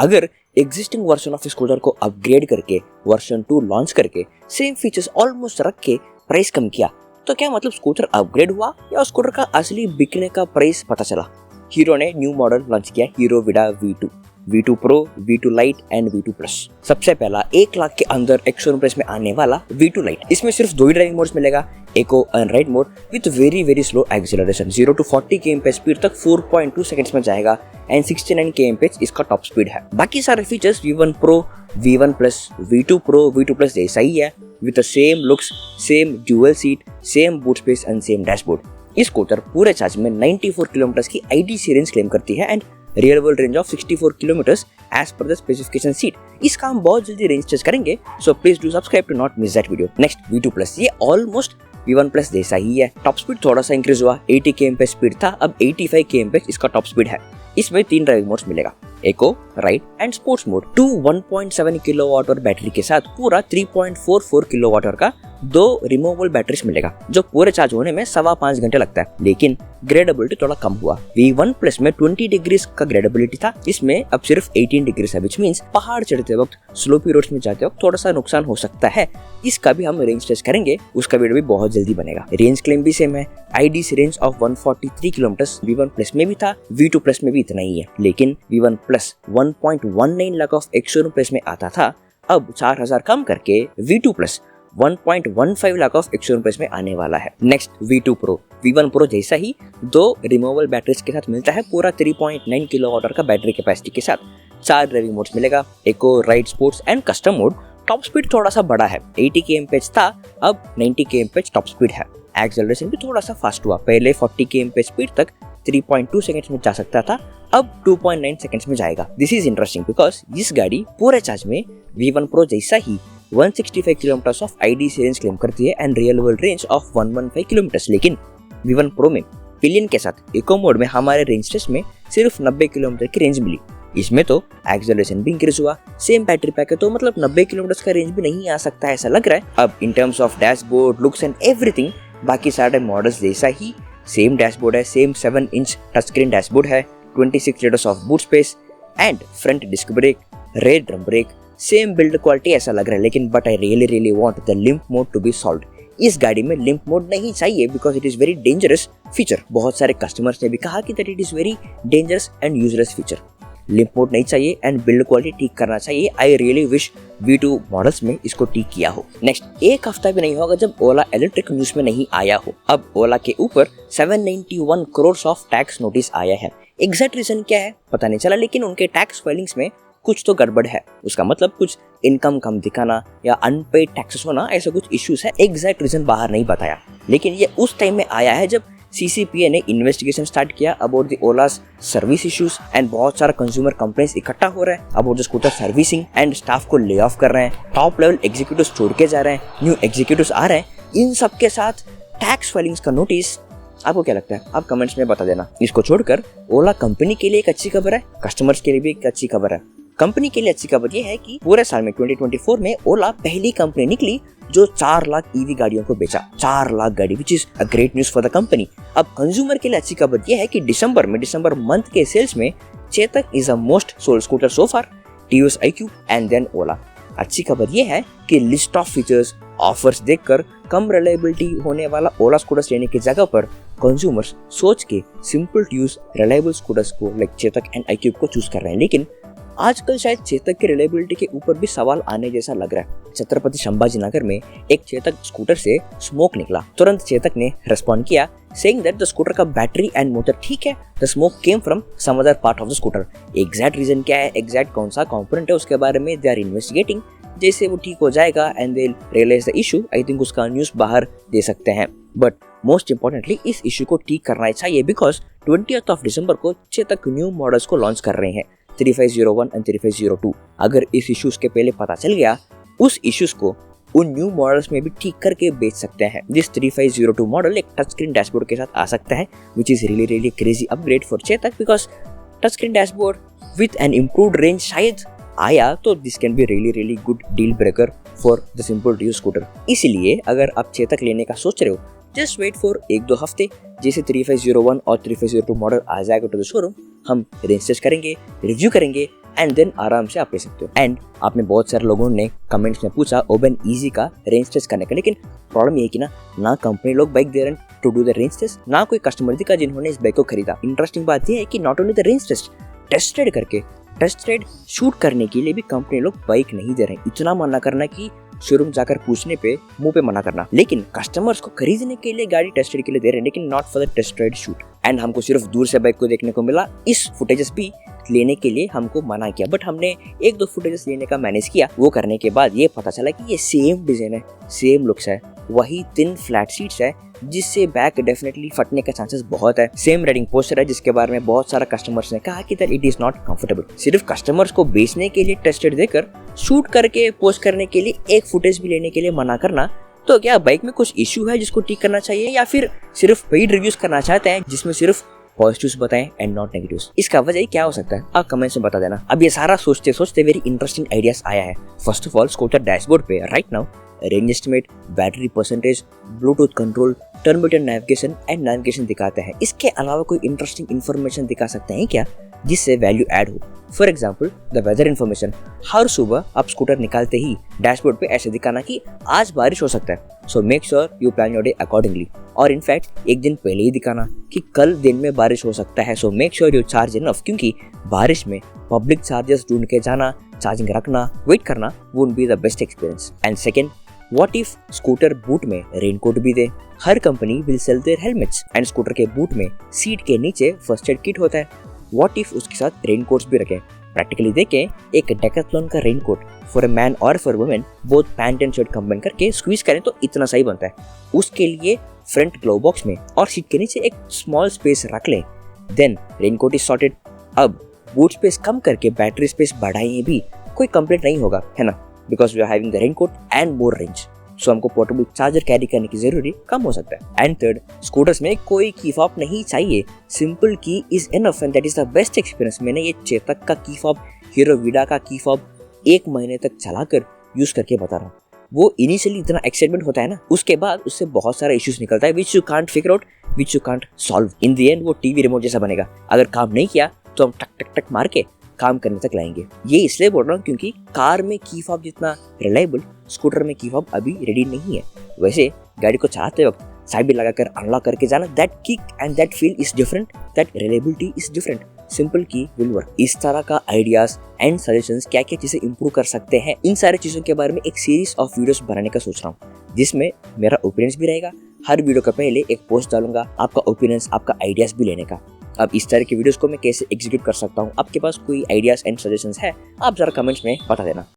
अगर existing version of scooter को upgrade करके वर्जन 2 लॉन्च करके सेम फीचर्स ऑलमोस्ट रख के प्राइस कम किया तो क्या मतलब स्कूटर अपग्रेड हुआ या स्कूटर का असली बिकने का प्राइस पता चला? हीरो ने न्यू मॉडल लॉन्च किया, हीरो विडा V2, V2 Pro, V2 Lite and V2 Plus। सबसे पहला 1 लाख के अंदर एक शोरूम प्राइस में आने वाला V2 Lite। इसमें सिर्फ 2 ही ड्राइविंग मोड्स मिलेगा, एको and ride mode with very slow acceleration. 0 to 40 km speed तक 4.2 सेकंड्स में जाएगा एंड 69 km इसका टॉप स्पीड है। बाकी सारे features V1 Pro, V1 Plus, V2 Pro, V2 Plus जैसा ही है with the same looks, same dual seat, same boot space and same dashboard. इस स्कूटर पूरे चार्ज में 94 किलोमीटर की IDC रेंज क्लेम करती है and real world range of 64 kilometres as per the specification sheet. इसका हम बहुत जल्दी रेंज टेस्ट करेंगे, so please do subscribe to not miss that video. Next V2 Plus, ये ऑलमोस्ट V1 Plus जैसा ही है। टॉप स्पीड थोड़ा सा इंक्रीज हुआ, 80 km स्पीड था, अब 85 km इसका टॉप स्पीड है। इसमें 3 ड्राइविंग मोड्स मिलेगा, eco, ride and sports mode. 1.7 kilowatt और बैटरी के साथ पूरा 3.44 किलोवाट और का 2 रिमूवेबल बैटरीज मिलेगा जो पूरे चार्ज होने में 5.25 घंटे लगता है, लेकिन ग्रेडेबिलिटी थोड़ा कम हुआ। V1 Plus में 20 डिग्रीज का ग्रेडेबिलिटी था, इसमें अब सिर्फ 18 डिग्रीज है, विच मींस पहाड़ चढ़ते वक्त, स्लोपी रोड्स में जाते वक्त थोड़ा सा नुकसान हो सकता है। इसका भी हम रेंज टेस्ट करेंगे, उसका वीडियो भी बहुत जल्दी बनेगा। रेंज क्लेम भी सेम है, IDC range of 143 kilometre V1 Plus में भी था, V2 Plus में भी इतना ही है, लेकिन V1 Plus 1.19 लाख ऑफ एक शोरूम प्राइस में आता था, अब 4000 कम करके V2 Plus 1.15 लाख ऑफ एक शोरूम प्राइस में आने वाला है। Next V2 Pro, V1 Pro जैसा ही 2 रिमूवेबल बैटरीज के साथ मिलता है, पूरा 3.9 किलोवाट का बैटरी कैपेसिटी के साथ 4 ड्राइविंग मोड्स मिलेगा, eco, ride, sports and custom mode. Top speed थोड़ा सा बड़ा है, 80 km था, अब 90 km टॉप स्पीड है। एक्सेलरेशन भी थोड़ा सा फास्ट हुआ, पहले 40 km स्पीड तक 3.2 सेकंड्स में जा सकता था, अब 2.9 सेकंड्स में जाएगा। दिस इज इंटरेस्टिंग बिकॉज इस गाड़ी पूरे चार्ज में V1 Pro जैसा ही 165 kilometre of IDC range claim करती है and real world range of 115 kilometre, लेकिन V1 Pro में पिलियन के साथ इको मोड में हमारे रेंज टेस्ट में सिर्फ 90 किलोमीटर की रेंज मिली। इसमें तो एक्सेलरेशन भी इंक्रीज हुआ, सेम बैटरी पैक है, तो मतलब 90 किलोमीटर का रेंज भी नहीं आ सकता है ऐसा लग रहा है। अब in terms of dashboard, looks and everything बाकी सारे मॉडल्स जैसा ही सेम डैशबोर्ड है, same 7 inch touch screen dashboard है, 26 litres of boot space and front disc brake, rear drum brake, same build quality ऐसा लग रहा है, लेकिन but I really want the limp mode to be solved. इस गाड़ी में लिम्प मोड नहीं चाहिए because it is very dangerous feature. बहुत सारे कस्टमर्स ने भी कहा कि that it is very dangerous and useless feature. Limp mode नहीं चाहिए एंड बिल्ड क्वालिटी ठीक करना चाहिए। I really wish V2 models में इसको ठीक किया हो। नेक्स्ट, एक हफ्ता भी नहीं होगा जब ओला इलेक्ट्रिक न्यूज में नहीं आया हो। अब ओला के ऊपर 791 करोड़ ऑफ टैक्स नोटिस आया है। एग्जैक्ट रीजन क्या है पता नहीं चला, लेकिन उनके टैक्स फाइलिंग्स में कुछ तो गड़बड़ है। उसका मतलब कुछ इनकम कम दिखाना या अनपेड टैक्सेस होना, ऐसा कुछ इश्यूज है। एग्जैक्ट रीजन बाहर नहीं बताया, लेकिन ये उस टाइम में आया है जब CCPA ने इन्वेस्टिगेशन स्टार्ट किया about the Ola's service issues and बहुत सारा कंज्यूमर कंप्लेंट्स इकट्ठा हो रहा है about the scooter servicing and staff को ले ऑफ कर रहे हैं, टॉप लेवल एग्जीक्यूटिव्स छोड़ के जा रहे हैं, न्यू एग्जीक्यूटिव्स आ रहे हैं। इन सब के साथ टैक्स फाइलिंग्स का नोटिस, आपको क्या लगता है? आप कमेंट्स में बता देना। इसको छोड़कर ओला कंपनी के लिए एक अच्छी खबर है, कस्टमर्स के लिए भी एक अच्छी खबर है। कंपनी के लिए अच्छी खबर यह है कि पूरे साल में 2024 में ओला पहली कंपनी निकली जो 4 लाख EV गाड़ियों को बेचा। 4 लाख गाड़ी, which is a great news for the company. अब कंज्यूमर के लिए अच्छी खबर यह है कि दिसंबर मंथ के सेल्स में Chetak is a most sold scooter so far, TVS iQ and then Ola. अच्छी खबर यह है कि लिस्ट ऑफ फीचर्स, ऑफर्स देखकर कम रिलायबिलिटी होने वाला ओला स्कूटर्स लेने की जगह पर कंज्यूमर्स सोच के simple to use reliable scooters को लाइक चेतक एंड iQ को चूज कर रहे हैं। लेकिन आजकल शायद चेतक की रिलायबिलिटी के ऊपर भी सवाल आने जैसा लग रहा है। छत्रपति संभाजी नगर में एक चेतक स्कूटर से स्मोक निकला। तुरंत चेतक ने रिस्पॉन्ड किया saying that the स्कूटर का बैटरी एंड मोटर ठीक है, the smoke came from some other part of the scooter। Exact reason क्या है, एग्जैक्ट कौन सा कंपोनेंट है, उसके बारे में दे आर इन्वेस्टिगेटिंग। जैसे वो ठीक हो जाएगा and they realise the issue, I think उसका न्यूज बाहर दे सकते हैं। बट मोस्ट इंपॉर्टेंटली इस इशू को ठीक करना चाहिए बिकॉज 20th दिसंबर को चेतक न्यू मॉडल्स को लॉन्च कर रहे हैं, 3501 एंड 3502। अगर इस इश्यूज के पहले पता चल गया, उस इश्यूज को उन न्यू मॉडल्स में भी ठीक करके बेच सकते हैं। दिस 3502 मॉडल एक टच स्क्रीन डैशबोर्ड के साथ आ सकता है, which is really crazy upgrade for Chetak because touch screen dashboard with an improved range शायद आया तो this can be really good deal breaker for the simple to use scooter. इसीलिए अगर आप चेतक लेने का सोच रहे हो, जस्ट वेट फॉर 1-2 हफ्ते। जैसे 3501 और 3502 मॉडल आ जाएगा टू द शोरूम, हम रेंज टेस्ट करेंगे, रिव्यू करेंगे एंड देन आराम से आप ले सकते हो। एंड आप में बहुत सारे लोगों ने कमेंट्स में पूछा ओबन ईजी का रेंज टेस्ट करने का, लेकिन प्रॉब्लम ये है कि ना कंपनी लोग बाइक दे रहे हैं to do the range test, ना कोई कस्टमर दिखा जिन्होंने इस बाइक को खरीदा। इंटरेस्टिंग बात यह है कि not only the range test ride करके टेस्ट राइड शूट करने के लिए भी कंपनी लोग बाइक नहीं दे रहे हैं। इतना मना करना कि शोरूम जाकर पूछने पे मुंह पे मना करना, लेकिन कस्टमर्स को खरीदने के लिए गाड़ी टेस्ट राइड के लिए दे रहे हैं, लेकिन not for the test ride shoot. And हमको सिर्फ दूर से बाइक को देखने को मिला, इस फुटेजेस भी लेने के लिए हमको मना किया, बट हमने एक दो फुटेजेस लेने का मैनेज किया। वो करने के बाद ये पता चला कि ये सेम डिजाइन है, सेम लुक्स है, वही 3 फ्लैट सीट्स है जिससे बैक डेफिनेटली फटने का चांसेस बहुत है। सेम राइडिंग पोस्चर है जिसके बारे में बहुत सारा कस्टमर्स ने कहा कि that it is not comfortable. सिर्फ कस्टमर्स को बेचने के लिए टेस्टेड देकर शूट करके पोस्ट करने के लिए एक फुटेज भी लेने के लिए मना करना, तो क्या बाइक में कुछ इश्यू है जिसको ठीक करना चाहिए, या फिर सिर्फ पेड रिव्यूज करना चाहते हैं जिसमें सिर्फ पॉजिटिव्स बताएं एंड नॉट नेगेटिव्स? इसका वजह क्या हो सकता है आप कमेंट्स में बता देना। अब ये सारा सोचते सोचते वेरी इंटरेस्टिंग आइडियाज आया है। First of all scooter dashboard पे right now range estimate, battery percentage, Bluetooth control, turn by turn navigation दिखाते हैं। इसके अलावा कोई इंटरेस्टिंग इन्फॉर्मेशन दिखा सकते हैं क्या जिससे वैल्यू ऐड हो? For example the weather information. हर सुबह आप स्कूटर निकालते ही डैशबोर्ड पे ऐसे दिखाना कि आज बारिश हो सकता है, so make sure you plan your day accordingly. और इनफैक्ट एक दिन पहले ही दिखाना कि कल दिन में बारिश हो सकता है, so make sure you charge enough, क्योंकि बारिश में पब्लिक चार्जर्स ढूंढ के जाना, चार्जिंग रखना, वेट करना would be the best experience. And second, what if scooter boot में रेनकोट भी दे? हर company will sell their helmets and scooter के बूट में सीट के नीचे फर्स्ट एड किट होता है। व्हाट इफ उसके साथ रेनकोट्स भी रखें? प्रैक्टिकली देखें, एक डेकाथलॉन का रेनकोट फॉर अ मैन और for women both pant and shirt combine करके स्क्वीज करें तो इतना सही बनता है। उसके लिए फ्रंट ग्लोव बॉक्स में और सीट के नीचे एक स्मॉल स्पेस रख लें, देन रेनकोट इज सॉर्टेड। अब बूट स्पेस कम करके बैटरी स्पेस बढ़ाएं भी कोई कंप्लेंट नहीं होगा, है ना, because we are having the raincoat and more range, so हमको पोर्टेबल चार्जर कैरी करने की जरूरी कम हो सकता है। एंड थर्ड, स्कूटर्स में कोई की फॉब नहीं चाहिए, सिंपल की is enough and that is the best experience. मैंने ये चेतक का की फॉब, हीरो वीडा का की फॉब 1 महीने तक चलाकर यूज करके बता रहा हूँ। वो इनिशियली इतना एक्साइटमेंट होता है ना, उसके बाद उससे बहुत सारा इश्यूज निकलता है which you can't figure out, which you can't solve. In the end वो टीवी रिमोट जैसा बनेगा, अगर काम नहीं किया तो हम टक टक टक मार के काम करने तक लाएंगे। ये इसलिए बोल रहा हूँ क्योंकि कार में की फॉब जितना रिलायबल स्कूटर में की फॉब अभी रेडी नहीं है। वैसे गाड़ी को चलाते वक्त साइड भी लगाकर अनलॉक करके जाना, that kick and that feel is different, that reliability is different. Simple की विल वर्क। इस तरह का आइडियाज एंड सजेशंस क्या क्या चीजें इंप्रूव कर सकते हैं, इन सारी चीजों के बारे में एक सीरीज ऑफ वीडियोस बनाने का सोच रहा हूँ, जिसमें मेरा ओपिनियंस भी रहेगा। हर वीडियो का पहले एक पोस्ट डालूंगा आपका ओपिनियंस, आपका आइडियाज भी लेने का। अब इस तरह की वीडियोस को मैं कैसे एग्जीक्यूट कर सकता हूँ, आपके पास कोई आइडियाज एंड सजेशंस है आप जरा कमेंट्स में बता देना।